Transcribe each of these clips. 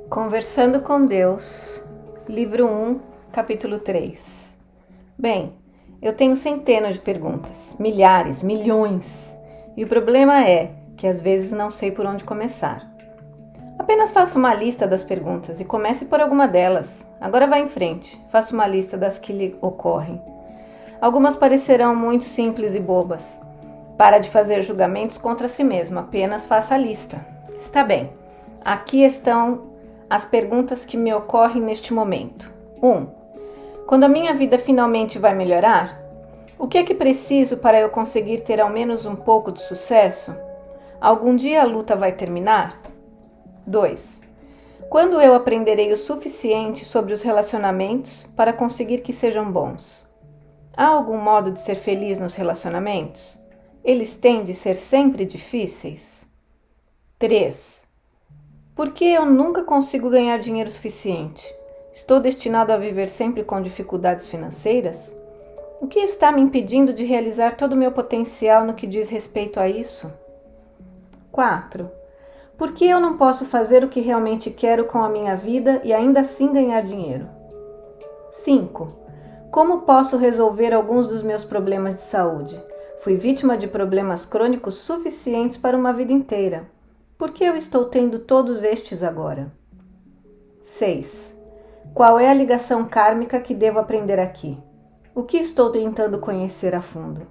Conversando com Deus, livro 1, capítulo 3. Bem, eu tenho centenas de perguntas, milhares, milhões, e o problema é que às vezes não sei por onde começar. Apenas faça uma lista das perguntas e comece por alguma delas. Agora vá em frente, faça uma lista das que lhe ocorrem. Algumas parecerão muito simples e bobas. Para de fazer julgamentos contra si mesmo, apenas faça a lista. Está bem, aqui estão as perguntas que me ocorrem neste momento. 1. Quando a minha vida finalmente vai melhorar, o que é que preciso para eu conseguir ter ao menos um pouco de sucesso? Algum dia a luta vai terminar? 2. Quando eu aprenderei o suficiente sobre os relacionamentos para conseguir que sejam bons? Há algum modo de ser feliz nos relacionamentos? Eles têm de ser sempre difíceis? 3. Por que eu nunca consigo ganhar dinheiro suficiente? Estou destinado a viver sempre com dificuldades financeiras? O que está me impedindo de realizar todo o meu potencial no que diz respeito a isso? 4. Por que eu não posso fazer o que realmente quero com a minha vida e ainda assim ganhar dinheiro? 5. Como posso resolver alguns dos meus problemas de saúde? Fui vítima de problemas crônicos suficientes para uma vida inteira. Por que eu estou tendo todos estes agora? 6. Qual é a ligação kármica que devo aprender aqui? O que estou tentando conhecer a fundo?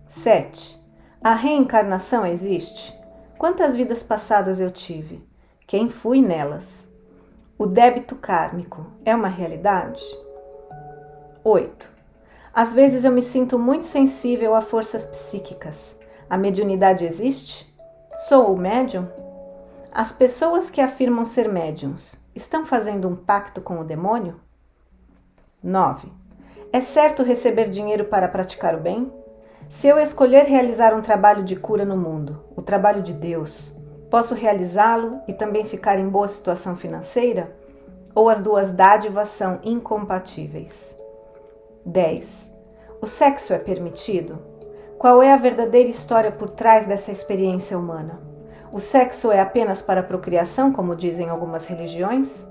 7. A reencarnação existe? Quantas vidas passadas eu tive? Quem fui nelas? O débito kármico é uma realidade? 8. Às vezes eu me sinto muito sensível a forças psíquicas. A mediunidade existe? Sou o médium? As pessoas que afirmam ser médiums estão fazendo um pacto com o demônio? 9. É certo receber dinheiro para praticar o bem? Se eu escolher realizar um trabalho de cura no mundo, o trabalho de Deus, posso realizá-lo e também ficar em boa situação financeira? Ou as duas dádivas são incompatíveis? 10. O sexo é permitido? Qual é a verdadeira história por trás dessa experiência humana? O sexo é apenas para a procriação, como dizem algumas religiões?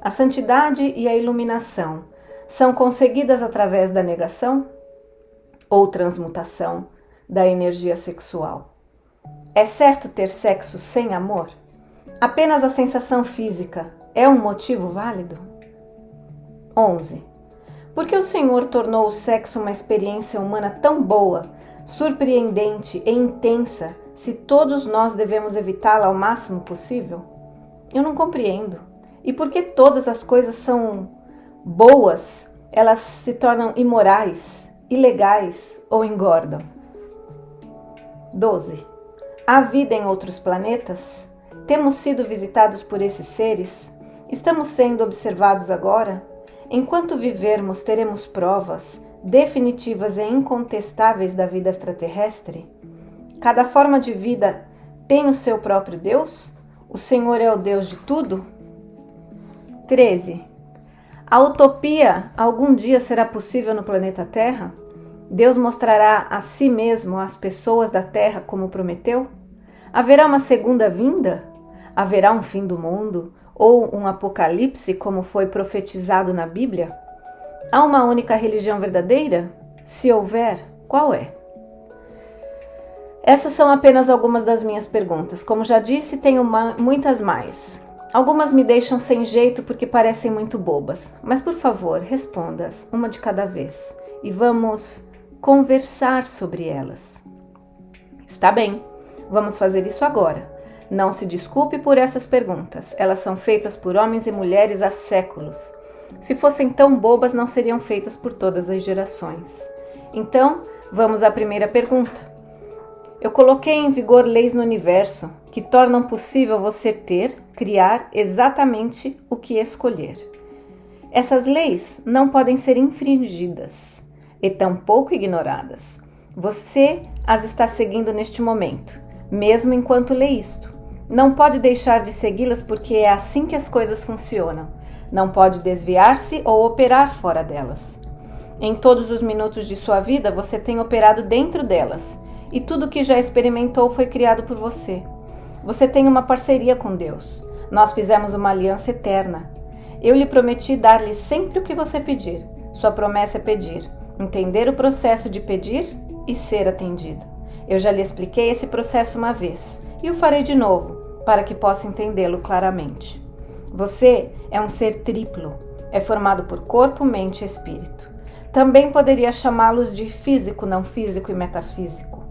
A santidade e a iluminação são conseguidas através da negação ou transmutação da energia sexual? É certo ter sexo sem amor? Apenas a sensação física é um motivo válido? 11. Por que o Senhor tornou o sexo uma experiência humana tão boa, surpreendente e intensa, se todos nós devemos evitá-la ao máximo possível? Eu não compreendo. E por que todas as coisas são boas, elas se tornam imorais, ilegais ou engordam? 12. Há vida em outros planetas? Temos sido visitados por esses seres? Estamos sendo observados agora? Enquanto vivermos, teremos provas definitivas e incontestáveis da vida extraterrestre? Cada forma de vida tem o seu próprio Deus? O Senhor é o Deus de tudo? 13. A utopia algum dia será possível no planeta Terra? Deus mostrará a si mesmo às pessoas da Terra como prometeu? Haverá uma segunda vinda? Haverá um fim do mundo? Ou um apocalipse como foi profetizado na Bíblia? Há uma única religião verdadeira? Se houver, qual é? Essas são apenas algumas das minhas perguntas. Como já disse, tenho muitas mais. Algumas me deixam sem jeito porque parecem muito bobas. Mas, por favor, responda-as, uma de cada vez. E vamos conversar sobre elas. Está bem, vamos fazer isso agora. Não se desculpe por essas perguntas. Elas são feitas por homens e mulheres há séculos. Se fossem tão bobas, não seriam feitas por todas as gerações. Então, vamos à primeira pergunta. Eu coloquei em vigor leis no universo que tornam possível você ter, criar exatamente o que escolher. Essas leis não podem ser infringidas e tampouco ignoradas. Você as está seguindo neste momento, mesmo enquanto lê isto. Não pode deixar de segui-las porque é assim que as coisas funcionam. Não pode desviar-se ou operar fora delas. Em todos os minutos de sua vida, você tem operado dentro delas, e tudo que já experimentou foi criado por você. Você tem uma parceria com Deus. Nós fizemos uma aliança eterna. Eu lhe prometi dar-lhe sempre o que você pedir. Sua promessa é pedir, entender o processo de pedir e ser atendido. Eu já lhe expliquei esse processo uma vez e o farei de novo, para que possa entendê-lo claramente. Você é um ser triplo, é formado por corpo, mente e espírito. Também poderia chamá-los de físico, não físico e metafísico.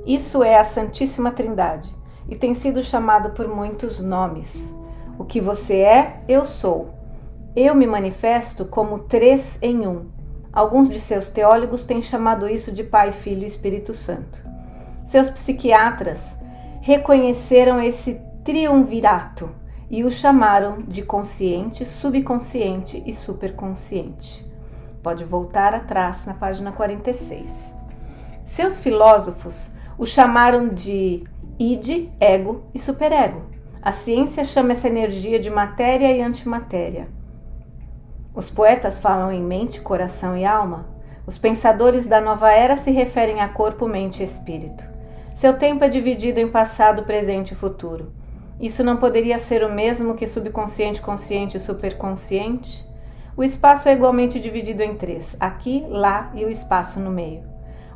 Isso é a Santíssima Trindade e tem sido chamado por muitos nomes. O que você é, eu sou. Eu me manifesto como 3 em 1. Alguns de seus teólogos têm chamado isso de Pai, Filho e Espírito Santo. Seus psiquiatras reconheceram esse triunvirato e o chamaram de consciente, subconsciente e superconsciente. Pode voltar atrás na página 46. Seus filósofos o chamaram de id, ego e superego. A ciência chama essa energia de matéria e antimatéria. Os poetas falam em mente, coração e alma. Os pensadores da nova era se referem a corpo, mente e espírito. Seu tempo é dividido em passado, presente e futuro. Isso não poderia ser o mesmo que subconsciente, consciente e superconsciente? O espaço é igualmente dividido em 3, aqui, lá e o espaço no meio.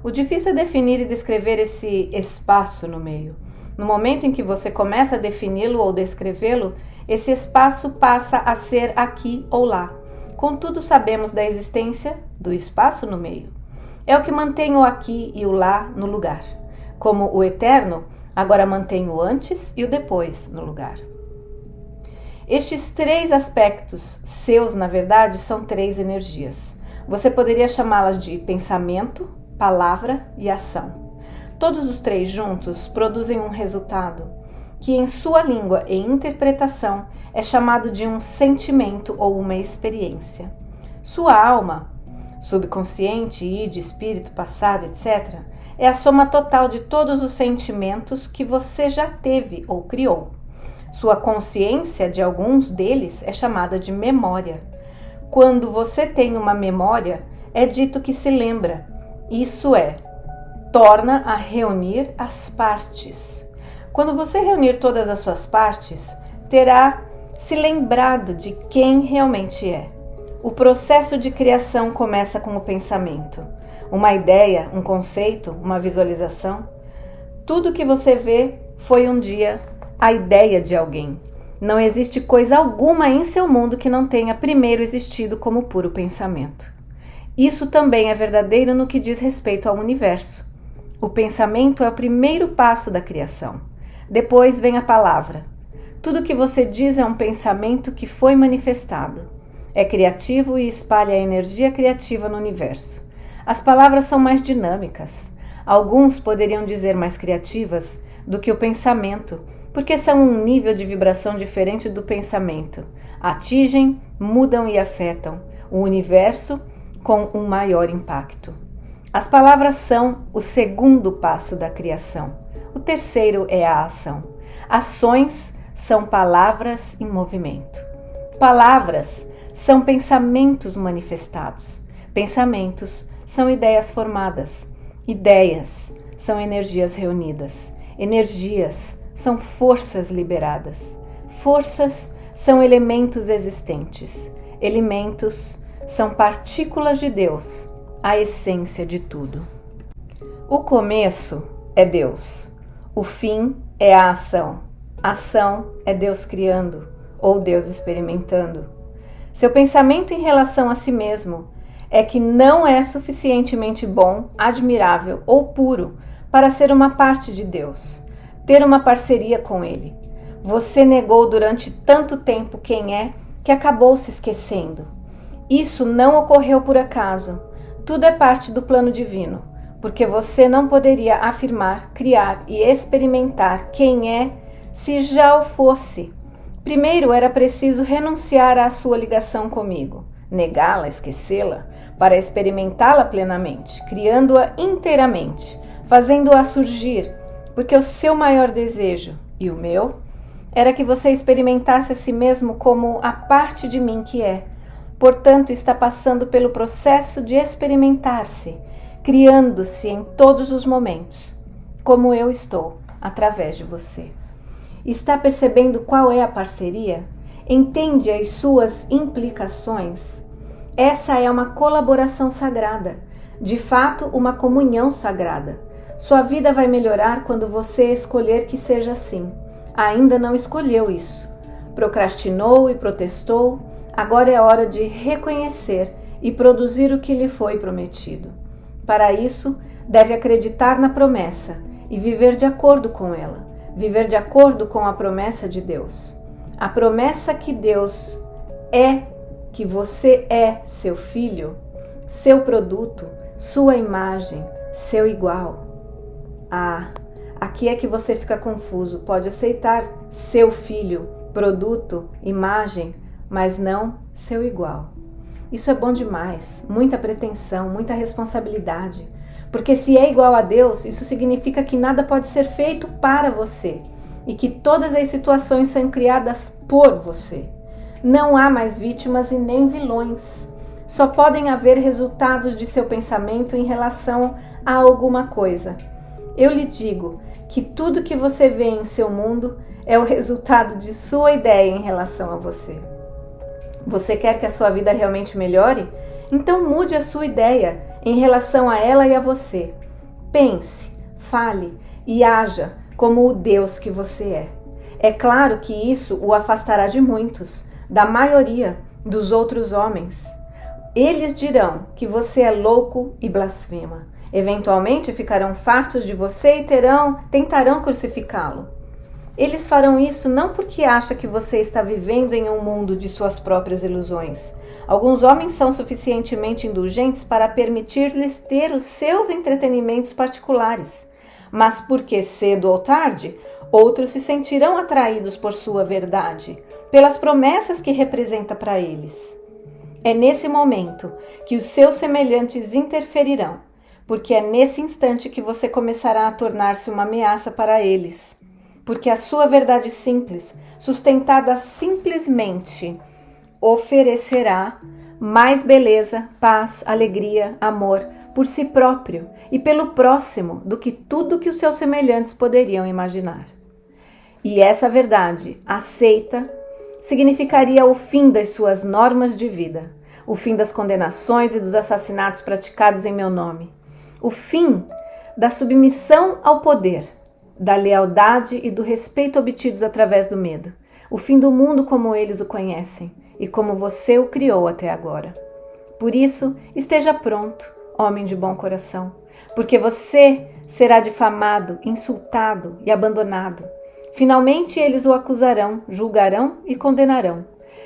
O difícil é definir e descrever esse espaço no meio. No momento em que você começa a defini-lo ou descrevê-lo, esse espaço passa a ser aqui ou lá. Contudo, sabemos da existência do espaço no meio. É o que mantém o aqui e o lá no lugar. Como o eterno, agora mantém o antes e o depois no lugar. Estes 3 aspectos seus, na verdade, são 3 energias. Você poderia chamá-las de pensamento, palavra e ação. Todos os 3 juntos produzem um resultado, que em sua língua e interpretação é chamado de um sentimento ou uma experiência. Sua alma, subconsciente, id, espírito, passado, etc., é a soma total de todos os sentimentos que você já teve ou criou. Sua consciência de alguns deles é chamada de memória. Quando você tem uma memória, é dito que se lembra. Isso é, torna a reunir as partes. Quando você reunir todas as suas partes, terá se lembrado de quem realmente é. O processo de criação começa com o pensamento. Uma ideia, um conceito, uma visualização. Tudo que você vê foi um dia a ideia de alguém. Não existe coisa alguma em seu mundo que não tenha primeiro existido como puro pensamento. Isso também é verdadeiro no que diz respeito ao universo. O pensamento é o primeiro passo da criação. Depois vem a palavra. Tudo que você diz é um pensamento que foi manifestado. É criativo e espalha a energia criativa no universo. As palavras são mais dinâmicas. Alguns poderiam dizer mais criativas do que o pensamento, porque são um nível de vibração diferente do pensamento. Atingem, mudam e afetam o universo com um maior impacto. As palavras são o segundo passo da criação. O terceiro é a ação. Ações são palavras em movimento. Palavras são pensamentos manifestados. Pensamentos são ideias formadas. Ideias são energias reunidas. Energias são forças liberadas. Forças são elementos existentes. Elementos são partículas de Deus, a essência de tudo. O começo é Deus. O fim é a ação. Ação é Deus criando ou Deus experimentando. Seu pensamento em relação a si mesmo é que não é suficientemente bom, admirável ou puro para ser uma parte de Deus, ter uma parceria com Ele. Você negou durante tanto tempo quem é que acabou se esquecendo. Isso não ocorreu por acaso. Tudo é parte do plano divino, porque você não poderia afirmar, criar e experimentar quem é se já o fosse. Primeiro era preciso renunciar à sua ligação comigo, negá-la, esquecê-la, para experimentá-la plenamente, criando-a inteiramente, fazendo-a surgir, porque o seu maior desejo, e o meu, era que você experimentasse a si mesmo como a parte de mim que é. Portanto, está passando pelo processo de experimentar-se, criando-se em todos os momentos, como eu estou, através de você. Está percebendo qual é a parceria? Entende as suas implicações? Essa é uma colaboração sagrada, de fato, uma comunhão sagrada. Sua vida vai melhorar quando você escolher que seja assim. Ainda não escolheu isso. Procrastinou e protestou. Agora é hora de reconhecer e produzir o que lhe foi prometido. Para isso, deve acreditar na promessa e viver de acordo com ela, viver de acordo com a promessa de Deus. A promessa que Deus é que você é seu filho, seu produto, sua imagem, seu igual. Aqui é que você fica confuso. Pode aceitar seu filho, produto, imagem, mas não seu igual. Isso é bom demais, muita pretensão, muita responsabilidade. Porque se é igual a Deus, isso significa que nada pode ser feito para você e que todas as situações são criadas por você. Não há mais vítimas e nem vilões. Só podem haver resultados de seu pensamento em relação a alguma coisa. Eu lhe digo que tudo que você vê em seu mundo é o resultado de sua ideia em relação a você. Você quer que a sua vida realmente melhore? Então mude a sua ideia em relação a ela e a você. Pense, fale e haja como o Deus que você é. É claro que isso o afastará de muitos, da maioria dos outros homens. Eles dirão que você é louco e blasfema. Eventualmente ficarão fartos de você e tentarão crucificá-lo. Eles farão isso não porque acham que você está vivendo em um mundo de suas próprias ilusões. Alguns homens são suficientemente indulgentes para permitir-lhes ter os seus entretenimentos particulares, mas porque cedo ou tarde, outros se sentirão atraídos por sua verdade, pelas promessas que representa para eles. É nesse momento que os seus semelhantes interferirão, porque é nesse instante que você começará a tornar-se uma ameaça para eles. Porque a sua verdade simples, sustentada simplesmente, oferecerá mais beleza, paz, alegria, amor por si próprio e pelo próximo do que tudo que os seus semelhantes poderiam imaginar. E essa verdade aceita significaria o fim das suas normas de vida, o fim das condenações e dos assassinatos praticados em meu nome, o fim da submissão ao poder, da lealdade e do respeito obtidos através do medo, o fim do mundo como eles o conhecem e como você o criou até agora. Por isso, esteja pronto, homem de bom coração, porque você será difamado, insultado e abandonado. Finalmente eles o acusarão, julgarão e condenarão,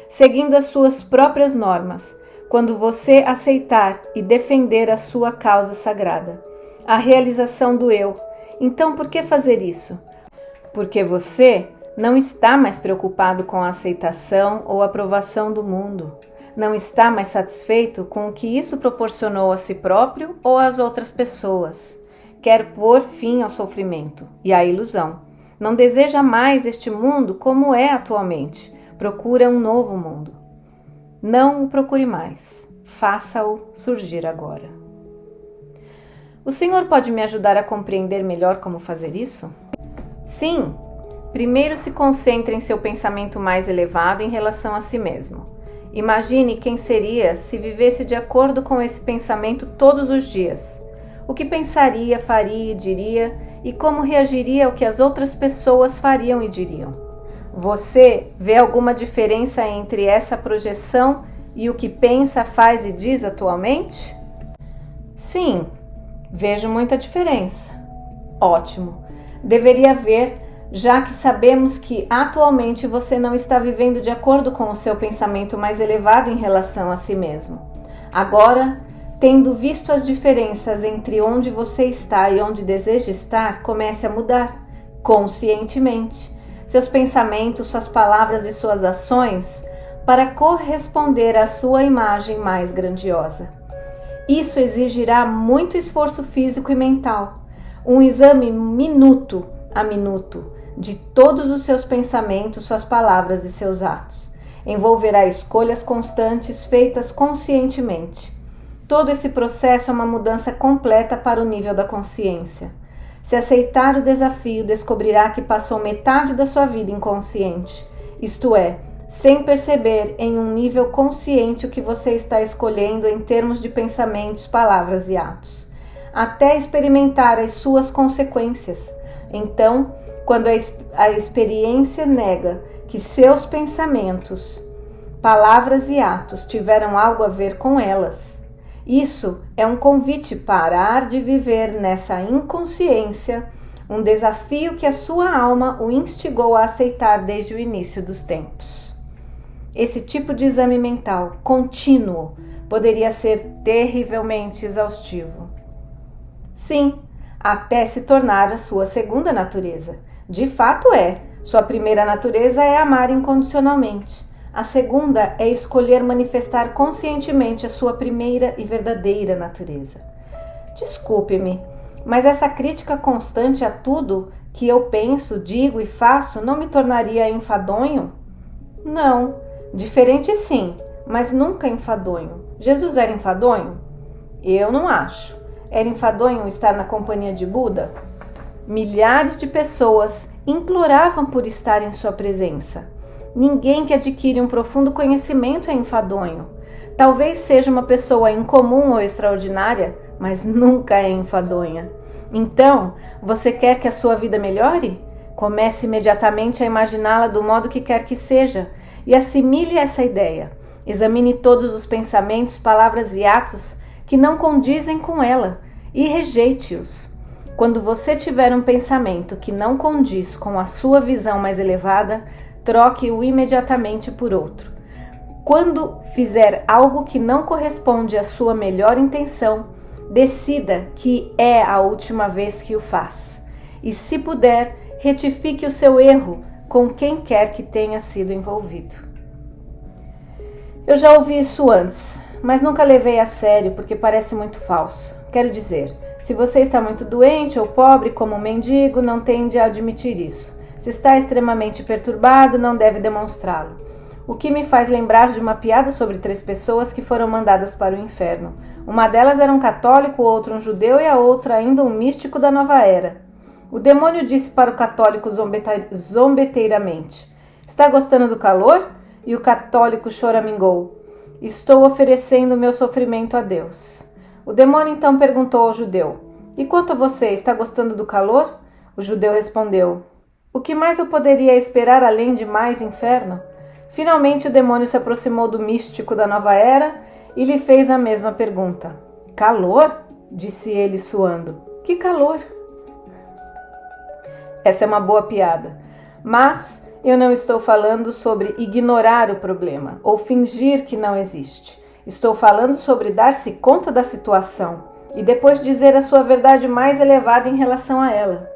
seguindo as suas próprias normas, quando você aceitar e defender a sua causa sagrada, a realização do eu. Então, por que fazer isso? Porque você não está mais preocupado com a aceitação ou aprovação do mundo. Não está mais satisfeito com o que isso proporcionou a si próprio ou às outras pessoas. Quer pôr fim ao sofrimento e à ilusão. Não deseja mais este mundo como é atualmente. Procura um novo mundo. Não o procure mais. Faça-o surgir agora. O Senhor pode me ajudar a compreender melhor como fazer isso? Sim! Primeiro se concentre em seu pensamento mais elevado em relação a si mesmo. Imagine quem seria se vivesse de acordo com esse pensamento todos os dias. O que pensaria, faria e diria e como reagiria ao que as outras pessoas fariam e diriam. Você vê alguma diferença entre essa projeção e o que pensa, faz e diz atualmente? Sim, vejo muita diferença. Ótimo. Deveria haver, já que sabemos que atualmente você não está vivendo de acordo com o seu pensamento mais elevado em relação a si mesmo. Agora, tendo visto as diferenças entre onde você está e onde deseja estar, comece a mudar, conscientemente, seus pensamentos, suas palavras e suas ações para corresponder à sua imagem mais grandiosa. Isso exigirá muito esforço físico e mental, um exame minuto a minuto de todos os seus pensamentos, suas palavras e seus atos. Envolverá escolhas constantes feitas conscientemente. Todo esse processo é uma mudança completa para o nível da consciência. Se aceitar o desafio, descobrirá que passou metade da sua vida inconsciente, isto é, sem perceber em um nível consciente o que você está escolhendo em termos de pensamentos, palavras e atos, até experimentar as suas consequências. Então, quando a experiência nega que seus pensamentos, palavras e atos tiveram algo a ver com elas, isso é um convite para parar de viver nessa inconsciência, um desafio que a sua alma o instigou a aceitar desde o início dos tempos. Esse tipo de exame mental contínuo poderia ser terrivelmente exaustivo. Sim, até se tornar a sua segunda natureza. De fato é. Sua primeira natureza é amar incondicionalmente. A segunda é escolher manifestar conscientemente a sua primeira e verdadeira natureza. Desculpe-me, mas essa crítica constante a tudo que eu penso, digo e faço não me tornaria enfadonho? Não, diferente sim, mas nunca enfadonho. Jesus era enfadonho? Eu não acho. Era enfadonho estar na companhia de Buda? Milhares de pessoas imploravam por estar em sua presença. Ninguém que adquire um profundo conhecimento é enfadonho. Talvez seja uma pessoa incomum ou extraordinária, mas nunca é enfadonha. Então, você quer que a sua vida melhore? Comece imediatamente a imaginá-la do modo que quer que seja e assimile essa ideia. Examine todos os pensamentos, palavras e atos que não condizem com ela e rejeite-os. Quando você tiver um pensamento que não condiz com a sua visão mais elevada, troque-o imediatamente por outro. Quando fizer algo que não corresponde à sua melhor intenção, decida que é a última vez que o faz. E, se puder, retifique o seu erro com quem quer que tenha sido envolvido. Eu já ouvi isso antes, mas nunca levei a sério porque parece muito falso. Quero dizer, se você está muito doente ou pobre como um mendigo, não tende a admitir isso. Se está extremamente perturbado, não deve demonstrá-lo. O que me faz lembrar de uma piada sobre 3 pessoas que foram mandadas para o inferno. Uma delas era um católico, outra um judeu e a outra ainda um místico da nova era. O demônio disse para o católico zombeteiramente: "Está gostando do calor?" E o católico choramingou: "Estou oferecendo meu sofrimento a Deus." O demônio então perguntou ao judeu: "E quanto a você, está gostando do calor?" O judeu respondeu: "O que mais eu poderia esperar além de mais inferno?" Finalmente o demônio se aproximou do místico da nova era e lhe fez a mesma pergunta. "Calor?" disse ele suando. "Que calor?" Essa é uma boa piada, mas eu não estou falando sobre ignorar o problema ou fingir que não existe. Estou falando sobre dar-se conta da situação e depois dizer a sua verdade mais elevada em relação a ela.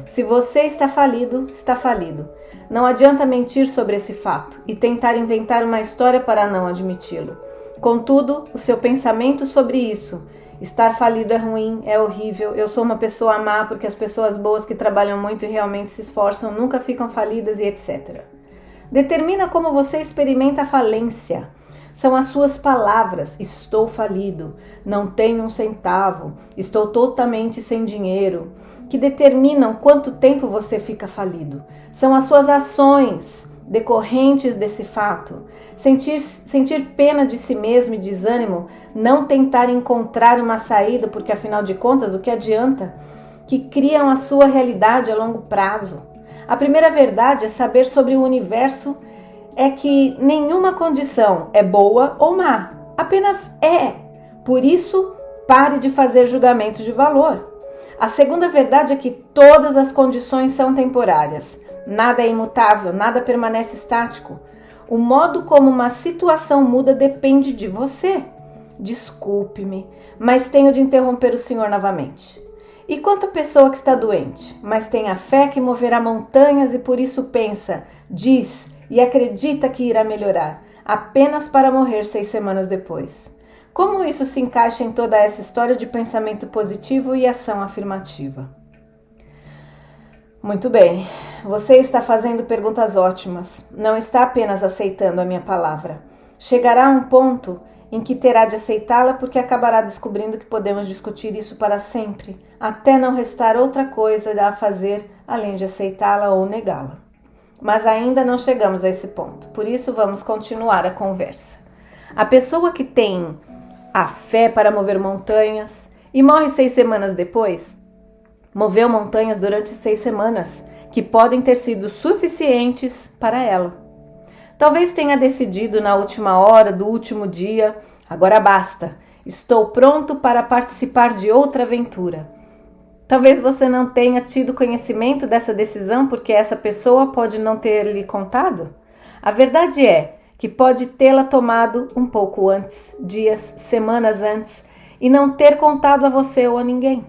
Se você está falido, está falido. Não adianta mentir sobre esse fato e tentar inventar uma história para não admiti-lo. Contudo, o seu pensamento sobre isso, estar falido é ruim, é horrível, eu sou uma pessoa má porque as pessoas boas que trabalham muito e realmente se esforçam nunca ficam falidas e etc. Determina como você experimenta a falência. São as suas palavras: "Estou falido", "Não tenho um centavo", "Estou totalmente sem dinheiro", que determinam quanto tempo você fica falido. São as suas ações decorrentes desse fato. Sentir pena de si mesmo e desânimo, não tentar encontrar uma saída, porque afinal de contas, o que adianta? Que criam a sua realidade a longo prazo. A primeira verdade é saber sobre o universo é que nenhuma condição é boa ou má, apenas é. Por isso, pare de fazer julgamentos de valor. A segunda verdade é que todas as condições são temporárias. Nada é imutável, nada permanece estático. O modo como uma situação muda depende de você. Desculpe-me, mas tenho de interromper o senhor novamente. E quanto à pessoa que está doente, mas tem a fé que moverá montanhas e por isso pensa, diz e acredita que irá melhorar, apenas para morrer 6 semanas depois? Como isso se encaixa em toda essa história de pensamento positivo e ação afirmativa? Muito bem, você está fazendo perguntas ótimas, não está apenas aceitando a minha palavra. Chegará um ponto em que terá de aceitá-la porque acabará descobrindo que podemos discutir isso para sempre, até não restar outra coisa a fazer além de aceitá-la ou negá-la. Mas ainda não chegamos a esse ponto, por isso vamos continuar a conversa. A pessoa que tem a fé para mover montanhas e morre 6 semanas depois, moveu montanhas durante 6 semanas, que podem ter sido suficientes para ela. Talvez tenha decidido na última hora do último dia, agora basta, estou pronto para participar de outra aventura. Talvez você não tenha tido conhecimento dessa decisão porque essa pessoa pode não ter lhe contado. A verdade é que pode tê-la tomado um pouco antes, dias, semanas antes, e não ter contado a você ou a ninguém.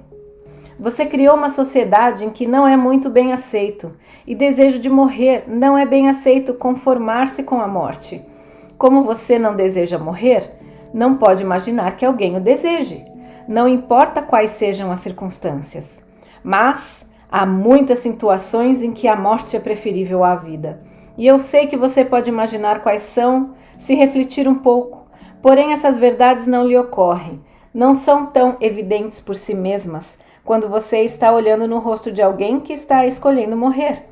Você criou uma sociedade em que não é muito bem aceito, e desejo de morrer não é bem aceito conformar-se com a morte. Como você não deseja morrer, não pode imaginar que alguém o deseje. Não importa quais sejam as circunstâncias. Mas há muitas situações em que a morte é preferível à vida. E eu sei que você pode imaginar quais são, se refletir um pouco. Porém, essas verdades não lhe ocorrem. Não são tão evidentes por si mesmas quando você está olhando no rosto de alguém que está escolhendo morrer.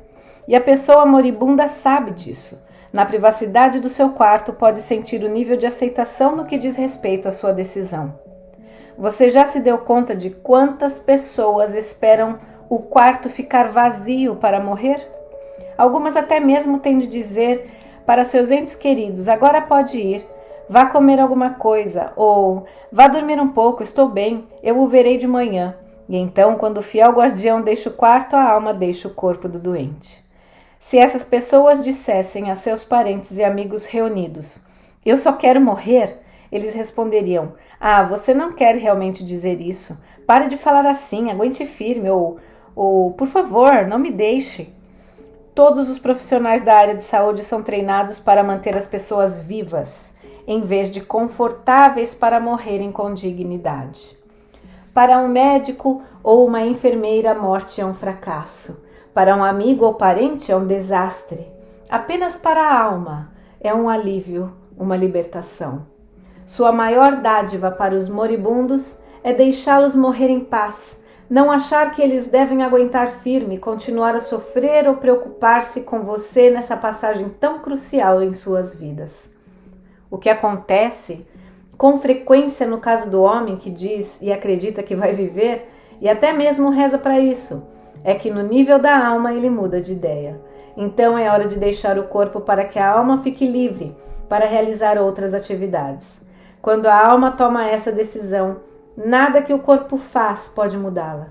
E a pessoa moribunda sabe disso. Na privacidade do seu quarto, pode sentir o nível de aceitação no que diz respeito à sua decisão. Você já se deu conta de quantas pessoas esperam o quarto ficar vazio para morrer? Algumas até mesmo têm de dizer para seus entes queridos: agora pode ir, vá comer alguma coisa, ou vá dormir um pouco, estou bem, eu o verei de manhã. E então, quando o fiel guardião deixa o quarto, a alma deixa o corpo do doente. Se essas pessoas dissessem a seus parentes e amigos reunidos: eu só quero morrer, eles responderiam: ah, você não quer realmente dizer isso. Pare de falar assim, aguente firme, ou por favor, não me deixe. Todos os profissionais da área de saúde são treinados para manter as pessoas vivas, em vez de confortáveis para morrerem com dignidade. Para um médico ou uma enfermeira, a morte é um fracasso. Para um amigo ou parente, é um desastre. Apenas para a alma, é um alívio, uma libertação. Sua maior dádiva para os moribundos é deixá-los morrer em paz, não achar que eles devem aguentar firme, continuar a sofrer ou preocupar-se com você nessa passagem tão crucial em suas vidas. O que acontece com frequência no caso do homem que diz e acredita que vai viver, e até mesmo reza para isso, é que no nível da alma ele muda de ideia. Então é hora de deixar o corpo para que a alma fique livre para realizar outras atividades. Quando a alma toma essa decisão, nada que o corpo faz pode mudá-la.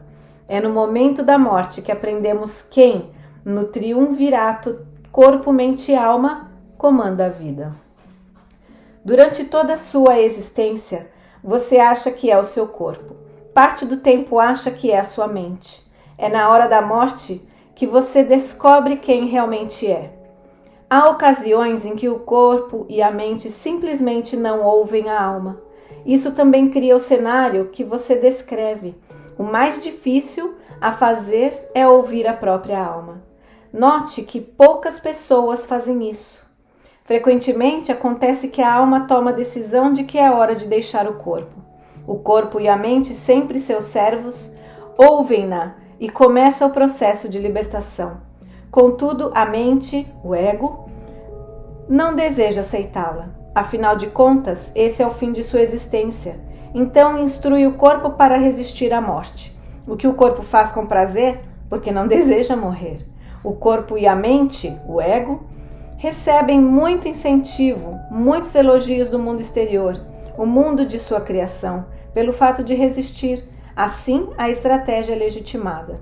É no momento da morte que aprendemos quem, no triunvirato corpo, mente e alma, comanda a vida. Durante toda a sua existência, você acha que é o seu corpo. Parte do tempo acha que é a sua mente. É na hora da morte que você descobre quem realmente é. Há ocasiões em que o corpo e a mente simplesmente não ouvem a alma. Isso também cria o cenário que você descreve. O mais difícil a fazer é ouvir a própria alma. Note que poucas pessoas fazem isso. Frequentemente acontece que a alma toma a decisão de que é hora de deixar o corpo. O corpo e a mente, sempre seus servos, ouvem-na e começa o processo de libertação. Contudo, a mente, o ego, não deseja aceitá-la. Afinal de contas, esse é o fim de sua existência. Então, instrui o corpo para resistir à morte. O que o corpo faz com prazer, porque não deseja morrer. O corpo e a mente, o ego, recebem muito incentivo, muitos elogios do mundo exterior, o mundo de sua criação, pelo fato de resistir. Assim, a estratégia é legitimada.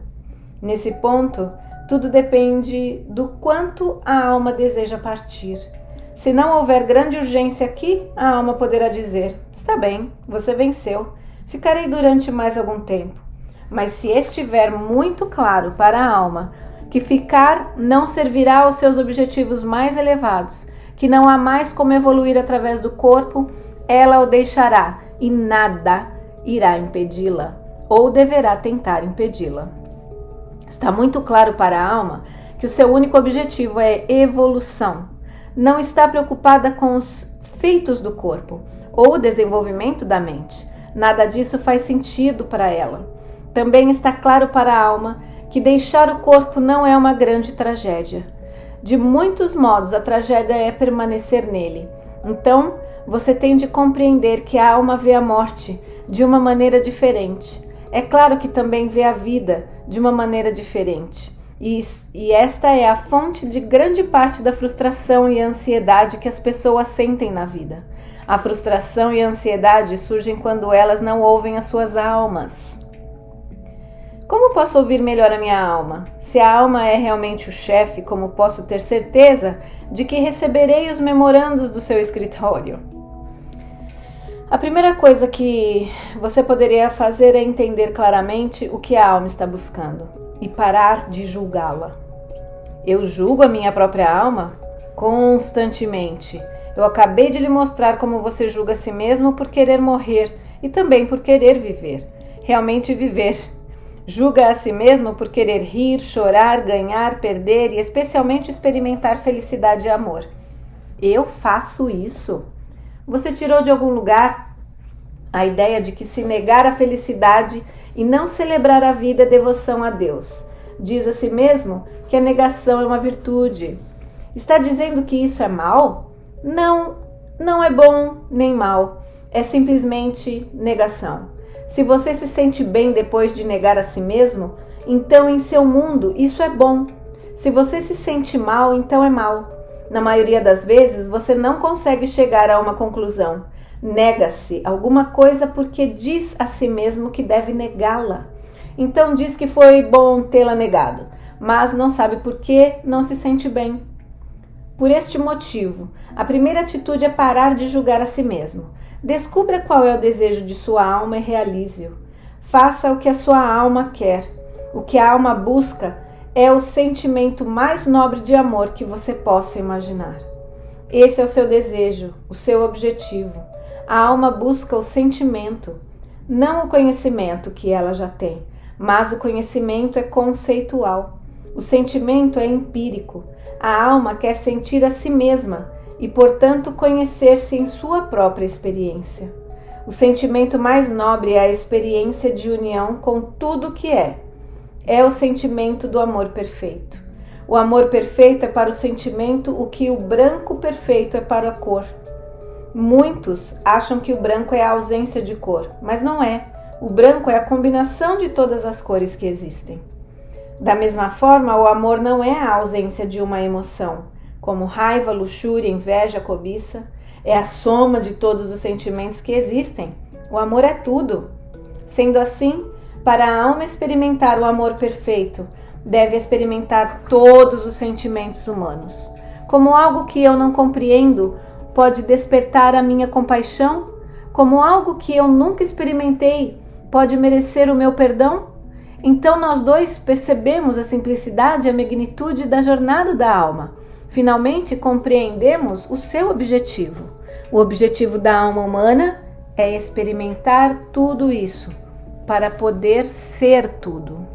Nesse ponto, tudo depende do quanto a alma deseja partir. Se não houver grande urgência aqui, a alma poderá dizer: está bem, você venceu, ficarei durante mais algum tempo. Mas se estiver muito claro para a alma que ficar não servirá aos seus objetivos mais elevados, que não há mais como evoluir através do corpo, ela o deixará e nada irá impedi-la ou deverá tentar impedi-la. Está muito claro para a alma que o seu único objetivo é evolução. Não está preocupada com os feitos do corpo ou o desenvolvimento da mente. Nada disso faz sentido para ela. Também está claro para a alma que deixar o corpo não é uma grande tragédia. De muitos modos, a tragédia é permanecer nele. Então, você tem de compreender que a alma vê a morte de uma maneira diferente. É claro que também vê a vida de uma maneira diferente. E esta é a fonte de grande parte da frustração e ansiedade que as pessoas sentem na vida. A frustração e a ansiedade surgem quando elas não ouvem as suas almas. Como posso ouvir melhor a minha alma? Se a alma é realmente o chefe, como posso ter certeza de que receberei os memorandos do seu escritório? A primeira coisa que você poderia fazer é entender claramente o que a alma está buscando e parar de julgá-la. Eu julgo a minha própria alma? Constantemente. Eu acabei de lhe mostrar como você julga a si mesmo por querer morrer e também por querer viver. Realmente viver. Julga a si mesmo por querer rir, chorar, ganhar, perder e especialmente experimentar felicidade e amor. Eu faço isso? Você tirou de algum lugar a ideia de que se negar a felicidade e não celebrar a vida é devoção a Deus. Diz a si mesmo que a negação é uma virtude. Está dizendo que isso é mal? Não, não é bom nem mal. É simplesmente negação. Se você se sente bem depois de negar a si mesmo, então em seu mundo isso é bom. Se você se sente mal, então é mal. Na maioria das vezes, você não consegue chegar a uma conclusão. Nega-se alguma coisa porque diz a si mesmo que deve negá-la. Então diz que foi bom tê-la negado, mas não sabe por que não se sente bem. Por este motivo, a primeira atitude é parar de julgar a si mesmo. Descubra qual é o desejo de sua alma e realize-o. Faça o que a sua alma quer. O que a alma busca é o sentimento mais nobre de amor que você possa imaginar. Esse é o seu desejo, o seu objetivo. A alma busca o sentimento, não o conhecimento que ela já tem, mas o conhecimento é conceitual. O sentimento é empírico. A alma quer sentir a si mesma e, portanto, conhecer-se em sua própria experiência. O sentimento mais nobre é a experiência de união com tudo o que é. É o sentimento do amor perfeito. O amor perfeito é para o sentimento o que o branco perfeito é para a cor. Muitos acham que o branco é a ausência de cor, mas não é. O branco é a combinação de todas as cores que existem. Da mesma forma, o amor não é a ausência de uma emoção, como raiva, luxúria, inveja, cobiça. É a soma de todos os sentimentos que existem. O amor é tudo. Sendo assim, para a alma experimentar o amor perfeito, deve experimentar todos os sentimentos humanos. Como algo que eu não compreendo pode despertar a minha compaixão? Como algo que eu nunca experimentei pode merecer o meu perdão? Então nós dois percebemos a simplicidade e a magnitude da jornada da alma. Finalmente compreendemos o seu objetivo. O objetivo da alma humana é experimentar tudo isso, para poder ser tudo.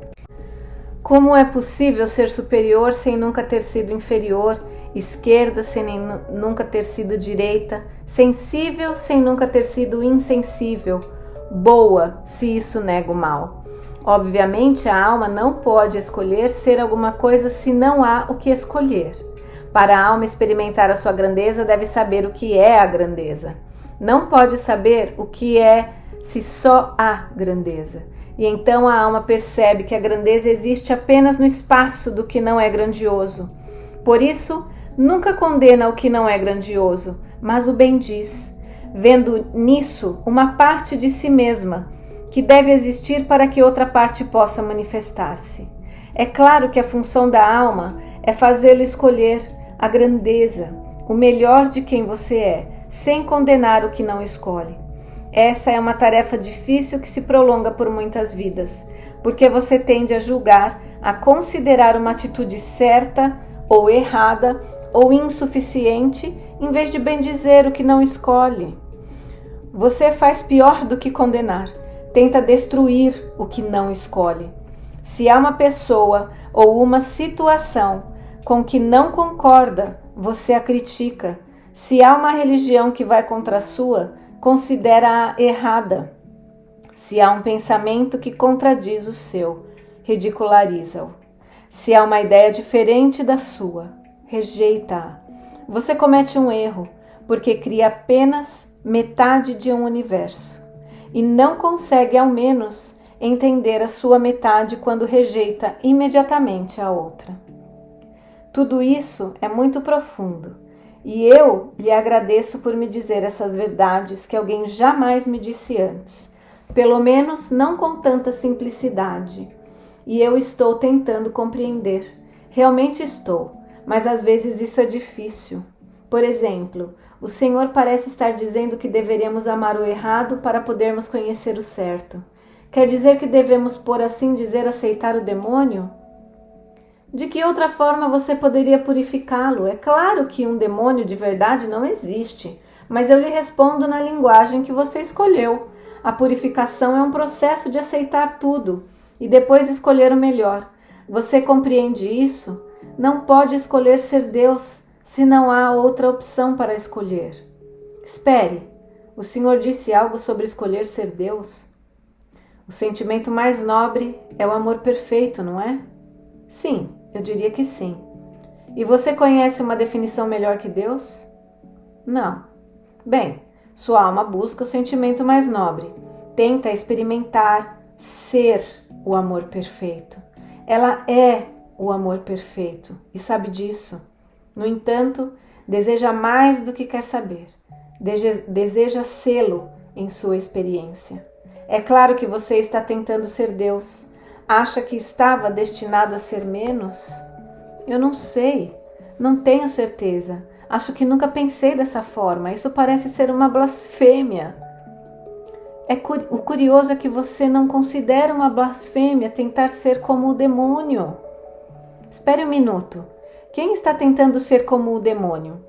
Como é possível ser superior sem nunca ter sido inferior, esquerda sem nunca ter sido direita, sensível sem nunca ter sido insensível, boa se isso nega o mal? Obviamente, a alma não pode escolher ser alguma coisa se não há o que escolher. Para a alma experimentar a sua grandeza, deve saber o que é a grandeza. Não pode saber o que é se só há grandeza. E então a alma percebe que a grandeza existe apenas no espaço do que não é grandioso. Por isso, nunca condena o que não é grandioso, mas o bendiz, vendo nisso uma parte de si mesma, que deve existir para que outra parte possa manifestar-se. É claro que a função da alma é fazê-lo escolher a grandeza, o melhor de quem você é, sem condenar o que não escolhe. Essa é uma tarefa difícil que se prolonga por muitas vidas, porque você tende a julgar, a considerar uma atitude certa ou errada ou insuficiente, em vez de bendizer o que não escolhe. Você faz pior do que condenar, tenta destruir o que não escolhe. Se há uma pessoa ou uma situação com que não concorda, você a critica. Se há uma religião que vai contra a sua, considera-a errada. Se há um pensamento que contradiz o seu, ridiculariza-o. Se há uma ideia diferente da sua, rejeita-a. Você comete um erro, porque cria apenas metade de um universo e não consegue, ao menos, entender a sua metade quando rejeita imediatamente a outra. Tudo isso é muito profundo e eu lhe agradeço por me dizer essas verdades que alguém jamais me disse antes, pelo menos não com tanta simplicidade. E eu estou tentando compreender. Realmente estou, mas às vezes isso é difícil. Por exemplo, o Senhor parece estar dizendo que deveríamos amar o errado para podermos conhecer o certo. Quer dizer que devemos, por assim dizer, aceitar o demônio? De que outra forma você poderia purificá-lo? É claro que um demônio de verdade não existe, mas eu lhe respondo na linguagem que você escolheu. A purificação é um processo de aceitar tudo e depois escolher o melhor. Você compreende isso? Não pode escolher ser Deus se não há outra opção para escolher. Espere, o Senhor disse algo sobre escolher ser Deus? O sentimento mais nobre é o amor perfeito, não é? Sim, eu diria que sim. E você conhece uma definição melhor que Deus? Não. Bem, sua alma busca o sentimento mais nobre. Tenta experimentar ser o amor perfeito. Ela é o amor perfeito e sabe disso. No entanto, deseja mais do que quer saber. Deseja sê-lo em sua experiência. É claro que você está tentando ser Deus. Acha que estava destinado a ser menos? Eu não sei. Não tenho certeza. Acho que nunca pensei dessa forma. Isso parece ser uma blasfêmia. O curioso é que você não considera uma blasfêmia tentar ser como o demônio. Espere um minuto. Quem está tentando ser como o demônio?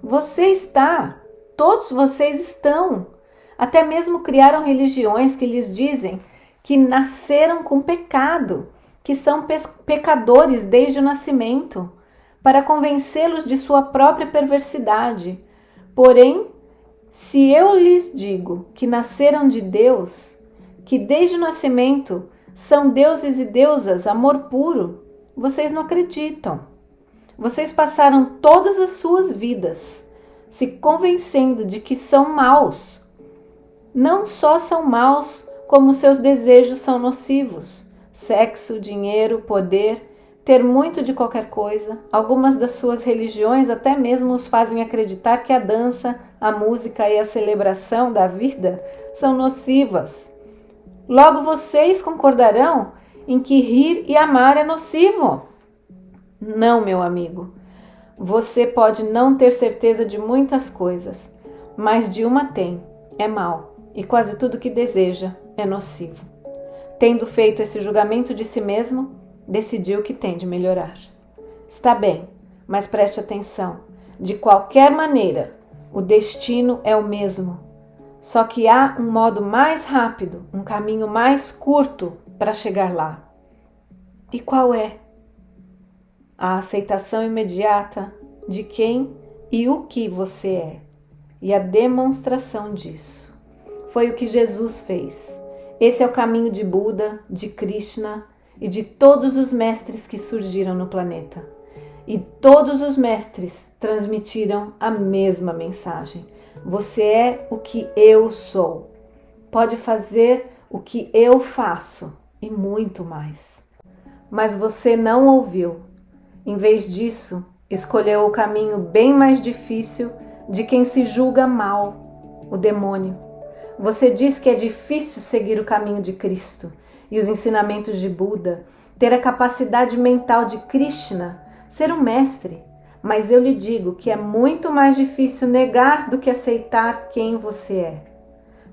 Você está. Todos vocês estão. Até mesmo criaram religiões que lhes dizem que nasceram com pecado, que são pecadores desde o nascimento, para convencê-los de sua própria perversidade. Porém, se eu lhes digo que nasceram de Deus, que desde o nascimento são deuses e deusas, amor puro, vocês não acreditam. Vocês passaram todas as suas vidas se convencendo de que são maus. Não só são maus, como seus desejos são nocivos. Sexo, dinheiro, poder, ter muito de qualquer coisa. Algumas das suas religiões até mesmo os fazem acreditar que a dança, a música e a celebração da vida são nocivas. Logo vocês concordarão em que rir e amar é nocivo. Não, meu amigo. Você pode não ter certeza de muitas coisas, mas de uma tem, é mal, e quase tudo que deseja é nocivo. Tendo feito esse julgamento de si mesmo, decidiu que tem de melhorar. Está bem, mas preste atenção. De qualquer maneira, o destino é o mesmo. Só que há um modo mais rápido, um caminho mais curto para chegar lá. E qual é? A aceitação imediata de quem e o que você é, e a demonstração disso. Foi o que Jesus fez. Esse é o caminho de Buda, de Krishna e de todos os mestres que surgiram no planeta. E todos os mestres transmitiram a mesma mensagem. Você é o que eu sou. Pode fazer o que eu faço e muito mais. Mas você não ouviu. Em vez disso, escolheu o caminho bem mais difícil de quem se julga mal, o demônio. Você diz que é difícil seguir o caminho de Cristo e os ensinamentos de Buda, ter a capacidade mental de Krishna, ser um mestre. Mas eu lhe digo que é muito mais difícil negar do que aceitar quem você é.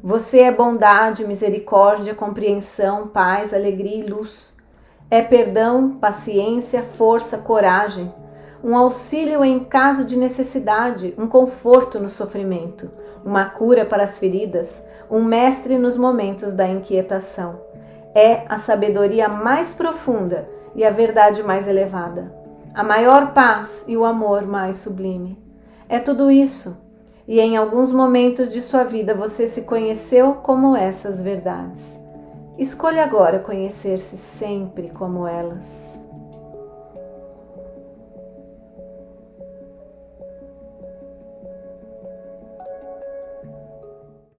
Você é bondade, misericórdia, compreensão, paz, alegria e luz. É perdão, paciência, força, coragem, um auxílio em caso de necessidade, um conforto no sofrimento, uma cura para as feridas, um mestre nos momentos da inquietação. É a sabedoria mais profunda e a verdade mais elevada, a maior paz e o amor mais sublime. É tudo isso. e em alguns momentos de sua vida você se conheceu como essas verdades. Escolha agora conhecer-se sempre como elas.